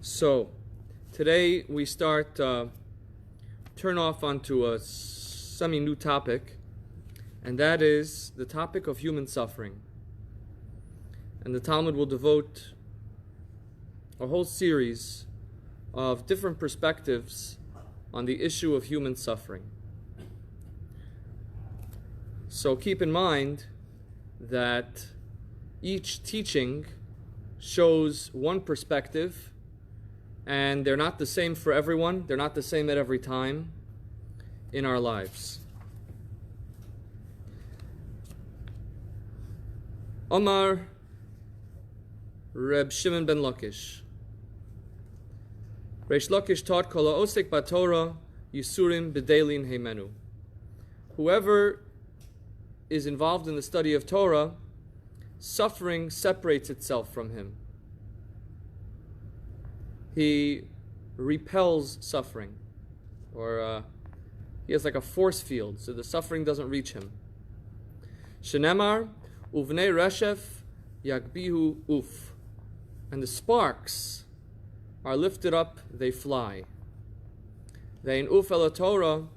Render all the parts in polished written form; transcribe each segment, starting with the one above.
So, today we turn off onto a semi-new topic, and that is the topic of human suffering. And the Talmud will devote a whole series of different perspectives on the issue of human suffering. So keep in mind that each teaching shows one perspective, and they're not the same for everyone. They're not the same at every time in our lives. Omar Reb Shimon ben Lakish. Reish Lakish taught, Kol ha'osek b'Torah yisurim b'deilin heimenu. Whoever is involved in the study of Torah, suffering separates itself from him. He repels suffering, or he has like a force field, so the suffering doesn't reach him. Shenemar uvnei reshef yagbihu uf, and the sparks are lifted up, they fly. Vein uf el Torah,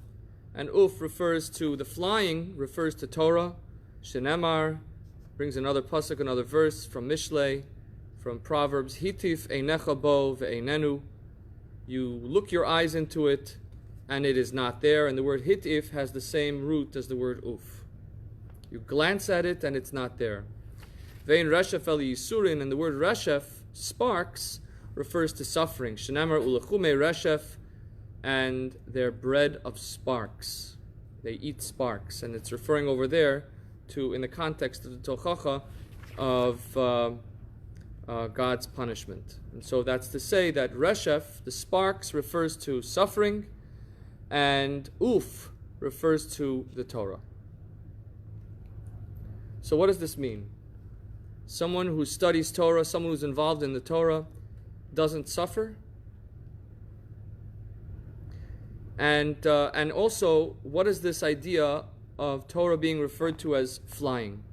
and uf refers to the flying, refers to Torah. Shenemar brings another pasuk, another verse from Mishlei, from Proverbs. Hitif einecha bo ve'einenu. You look your eyes into it, and it is not there. And the word hitif has the same root as the word uf. You glance at it, and it's not there. Vein reshef el yisurin, and the word reshef, sparks, refers to suffering. Shenemar ulechume reshef, and they're bread of sparks. They eat sparks, and it's referring over there to, in the context of the tochacha, of God's punishment. And so that's to say that reshef, the sparks, refers to suffering, and uf refers to the Torah. So what does this mean? Someone who studies Torah, someone who's involved in the Torah, doesn't suffer? And also, what is this idea of Torah being referred to as flying?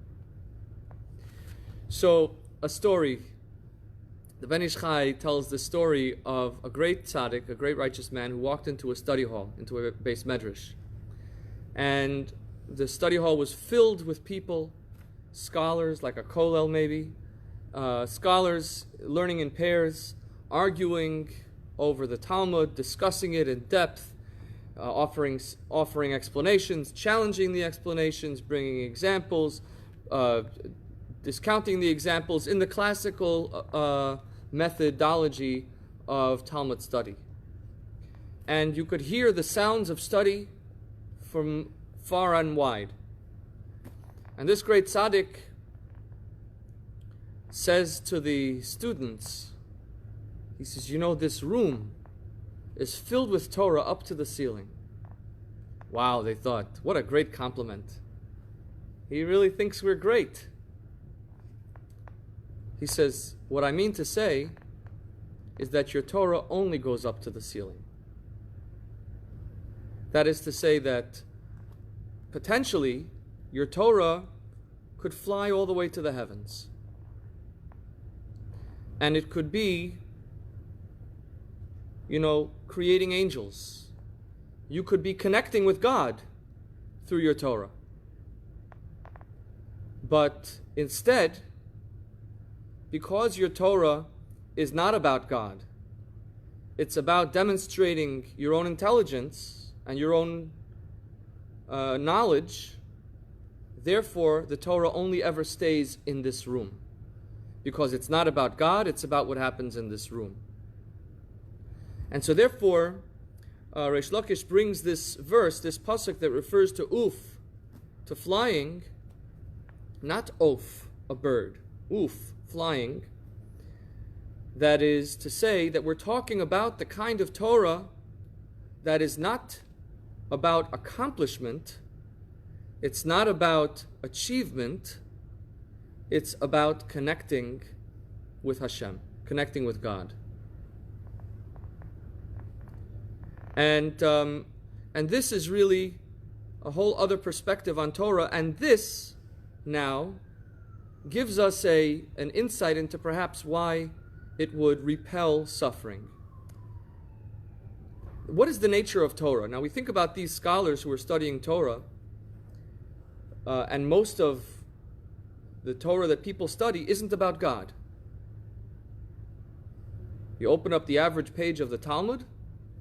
So, a story. The Ben Ish Chai tells the story of a great tzaddik, a great righteous man, who walked into a study hall, into a base medrash. And the study hall was filled with people, scholars, like a kollel maybe, scholars learning in pairs, arguing over the Talmud, discussing it in depth, offering explanations, challenging the explanations, bringing examples, discounting the examples in the classical methodology of Talmud study. And you could hear the sounds of study from far and wide. And this great tzaddik says to the students, he says, you know, this room is filled with Torah up to the ceiling. Wow, they thought, what a great compliment. He really thinks we're great. He says, what I mean to say is that your Torah only goes up to the ceiling. That is to say that potentially your Torah could fly all the way to the heavens. And it could be, creating angels. You could be connecting with God through your Torah. But instead, because your Torah is not about God, it's about demonstrating your own intelligence and your own knowledge, therefore the Torah only ever stays in this room. Because it's not about God, it's about what happens in this room. And so therefore, Reish Lakish brings this verse, this pasuk that refers to uf, to flying, not oaf, a bird, uf, flying. That is to say that we're talking about the kind of Torah that is not about accomplishment, it's not about achievement, it's about connecting with Hashem, connecting with God. And this is really a whole other perspective on Torah, and this now gives us an insight into perhaps why it would repel suffering. What is the nature of Torah? Now we think about these scholars who are studying Torah, and most of the Torah that people study isn't about God. You open up the average page of the Talmud,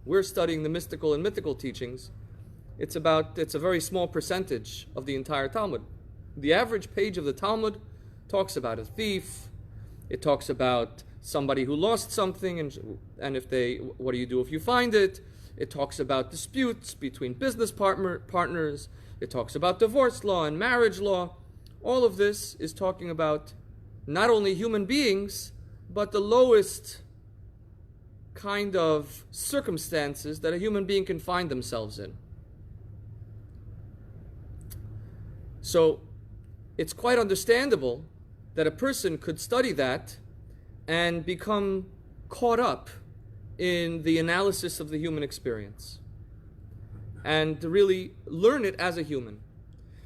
we're studying the mystical and mythical teachings. It's a very small percentage of the entire Talmud. The average page of the Talmud talks about a thief. It talks about somebody who lost something, and what do you do if you find it? It talks about disputes between business partners. It talks about divorce law and marriage law. All of this is talking about not only human beings, but the lowest kind of circumstances that a human being can find themselves in. So it's quite understandable that a person could study that and become caught up in the analysis of the human experience and to really learn it as a human.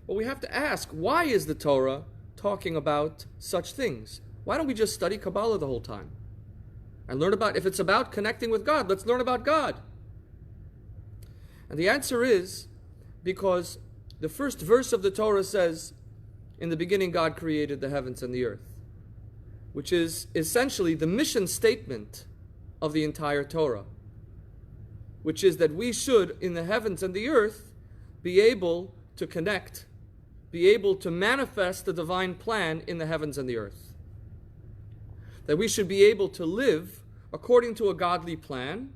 But we have to ask, why is the Torah talking about such things? Why don't we just study Kabbalah the whole time? And learn about, if it's about connecting with God, let's learn about God. And the answer is because the first verse of the Torah says, in the beginning God created the heavens and the earth, which is essentially the mission statement of the entire Torah, which is that we should, in the heavens and the earth, be able to connect, be able to manifest the divine plan in the heavens and the earth. That we should be able to live according to a godly plan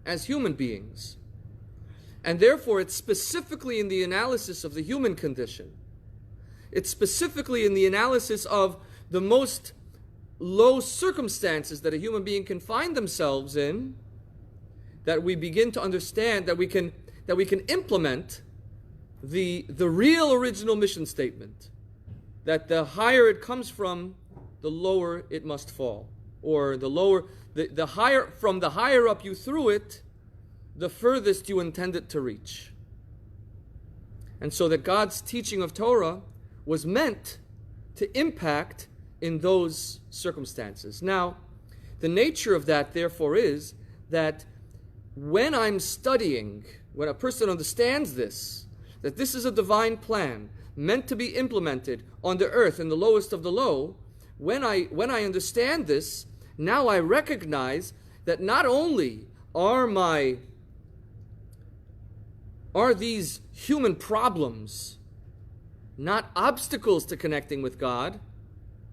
as human beings. And therefore, it's specifically in the analysis of the human condition. It's specifically in the analysis of the most low circumstances that a human being can find themselves in that we begin to understand that we can implement the real original mission statement. That the higher it comes from, the lower it must fall. Or the higher, from the higher up you threw it, the furthest you intend it to reach. And so that God's teaching of Torah was meant to impact in those circumstances. Now, the nature of that, therefore, is that when I'm studying, when a person understands this, that this is a divine plan meant to be implemented on the earth in the lowest of the low, when I understand this, now I recognize that not only are these human problems not obstacles to connecting with God,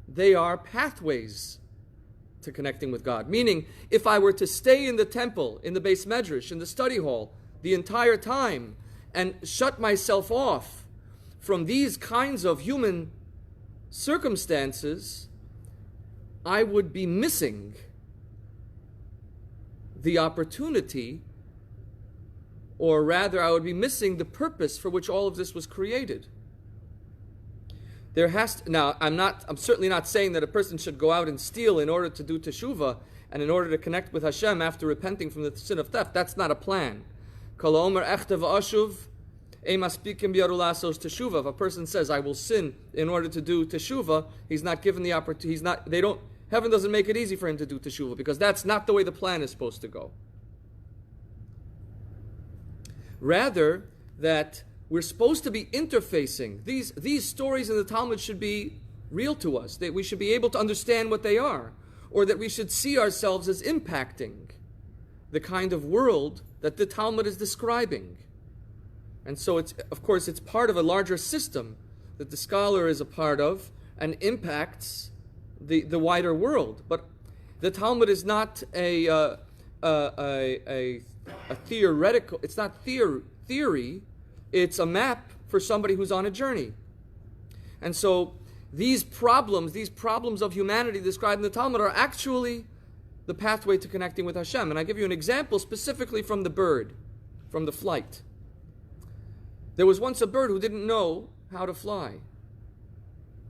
they are pathways to connecting with God. Meaning, if I were to stay in the temple, in the Beis Medrash, in the study hall, the entire time, and shut myself off from these kinds of human circumstances, I would be missing the opportunity, or rather, I would be missing the purpose for which all of this was created. Now, I'm certainly not saying that a person should go out and steal in order to do teshuvah and in order to connect with Hashem after repenting from the sin of theft. That's not a plan. If a person says, I will sin in order to do teshuvah, he's not given the opportunity, heaven doesn't make it easy for him to do teshuvah, because that's not the way the plan is supposed to go. Rather, that we're supposed to be interfacing. These stories in the Talmud should be real to us, that we should be able to understand what they are, or that we should see ourselves as impacting the kind of world that the Talmud is describing. And so it's part of a larger system that the scholar is a part of and impacts the wider world. But the Talmud is not a theoretical, it's not theory, it's a map for somebody who's on a journey. And so these problems of humanity described in the Talmud are actually the pathway to connecting with Hashem. And I give you an example specifically from the bird, from the flight. There was once a bird who didn't know how to fly.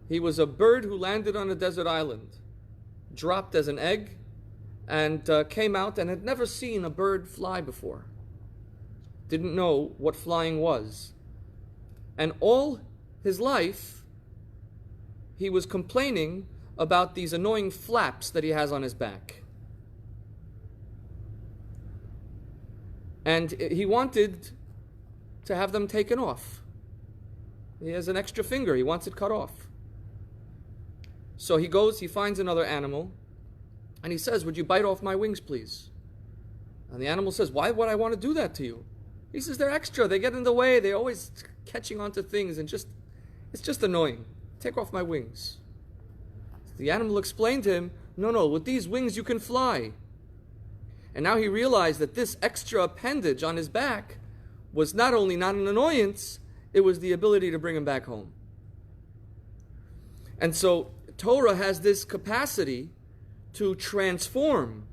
He was a bird who landed on a desert island, dropped as an egg, and came out and had never seen a bird fly before. Didn't know what flying was. And all his life, he was complaining about these annoying flaps that he has on his back. And he wanted to have them taken off. He has an extra finger, he wants it cut off. So he goes, he finds another animal, and he says, "Would you bite off my wings, please?" And the animal says, "Why would I want to do that to you?" He says, "They're extra, they get in the way, they're always catching onto things, and it's just annoying. Take off my wings." The animal explained to him, no, with these wings you can fly. And now he realized that this extra appendage on his back was not only not an annoyance, it was the ability to bring him back home. And so Torah has this capacity to transform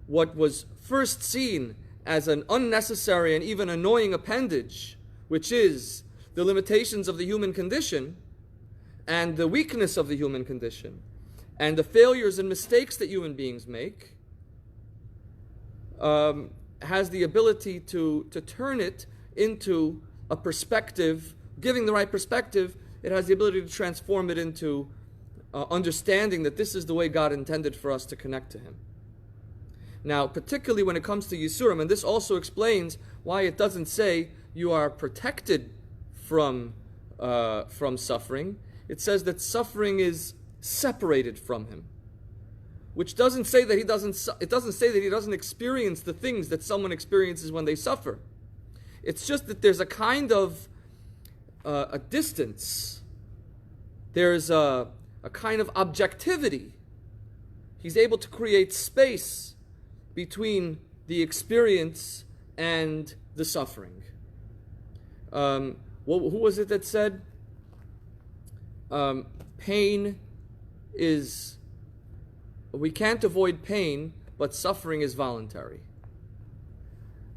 what was first seen as an unnecessary and even annoying appendage, which is the limitations of the human condition and the weakness of the human condition and the failures and mistakes that human beings make, has the ability to turn it into a perspective, giving the right perspective. It has the ability to transform it into understanding that this is the way God intended for us to connect to Him. Now, particularly when it comes to Yisurim, and this also explains why it doesn't say you are protected from suffering. It says that suffering is separated from Him, which doesn't say that He doesn't experience the things that someone experiences when they suffer. It's just that there's a kind of a distance. There's a kind of objectivity. He's able to create space between the experience and the suffering. Who was it that said, pain is, we can't avoid pain, but suffering is voluntary.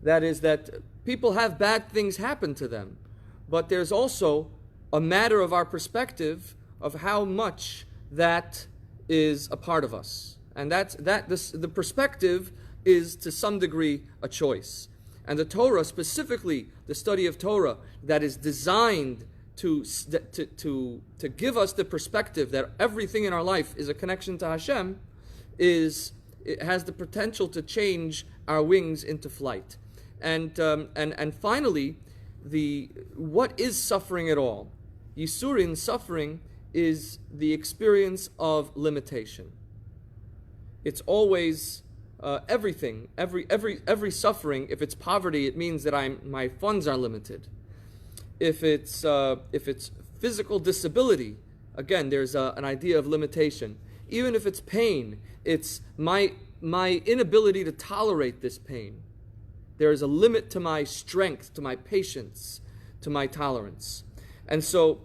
That is, that people have bad things happen to them, but there's also a matter of our perspective of how much that is a part of us. And the perspective is to some degree a choice. And the Torah, specifically the study of Torah, that is designed to give us the perspective that everything in our life is a connection to Hashem, it has the potential to change our wings into flight. And finally, what is suffering at all? Yisurin, suffering, is the experience of limitation. It's always everything, every suffering. If it's poverty, it means that my funds are limited. If it's physical disability, again, there's an idea of limitation. Even if it's pain, it's my inability to tolerate this pain. There is a limit to my strength, to my patience, to my tolerance. And so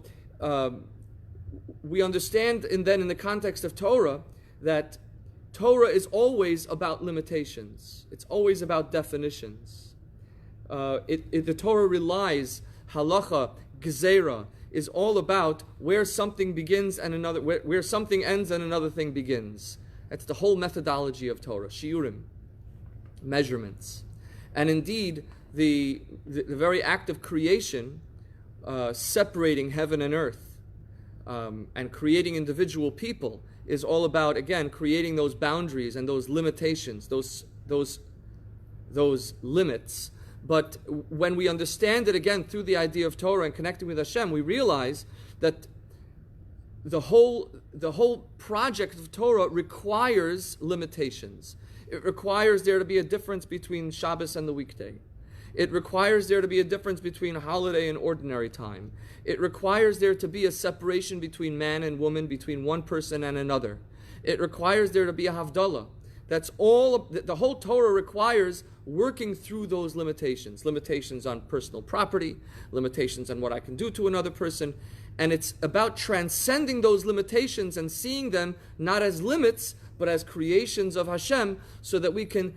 we understand, and then in the context of Torah, that Torah is always about limitations. It's always about definitions. The Torah relies, halacha, gezerah, is all about where something begins and another, where something ends and another thing begins. That's the whole methodology of Torah, shiurim, measurements. And indeed, the very act of creation, separating heaven and earth, and creating individual people, is all about, again, creating those boundaries and those limitations, those limits. But when we understand it again through the idea of Torah and connecting with Hashem, we realize that the whole project of Torah requires limitations. It requires there to be a difference between Shabbos and the weekday. It requires there to be a difference between holiday and ordinary time. It requires there to be a separation between man and woman, between one person and another. It requires there to be a havdalah. That's all. The whole Torah requires working through those limitations. Limitations on personal property, limitations on what I can do to another person. And it's about transcending those limitations and seeing them not as limits, but as creations of Hashem, so that we can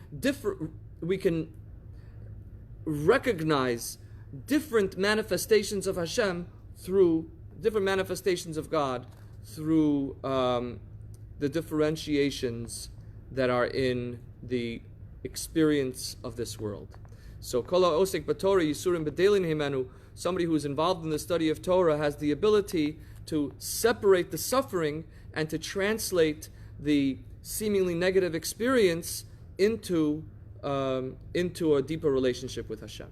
recognize different manifestations of Hashem through different manifestations of God through the differentiations that are in the experience of this world. So, kol ha'osek b'Torah yisurim b'delin himenu, somebody who is involved in the study of Torah has the ability to separate the suffering and to translate the seemingly negative experience into a deeper relationship with Hashem.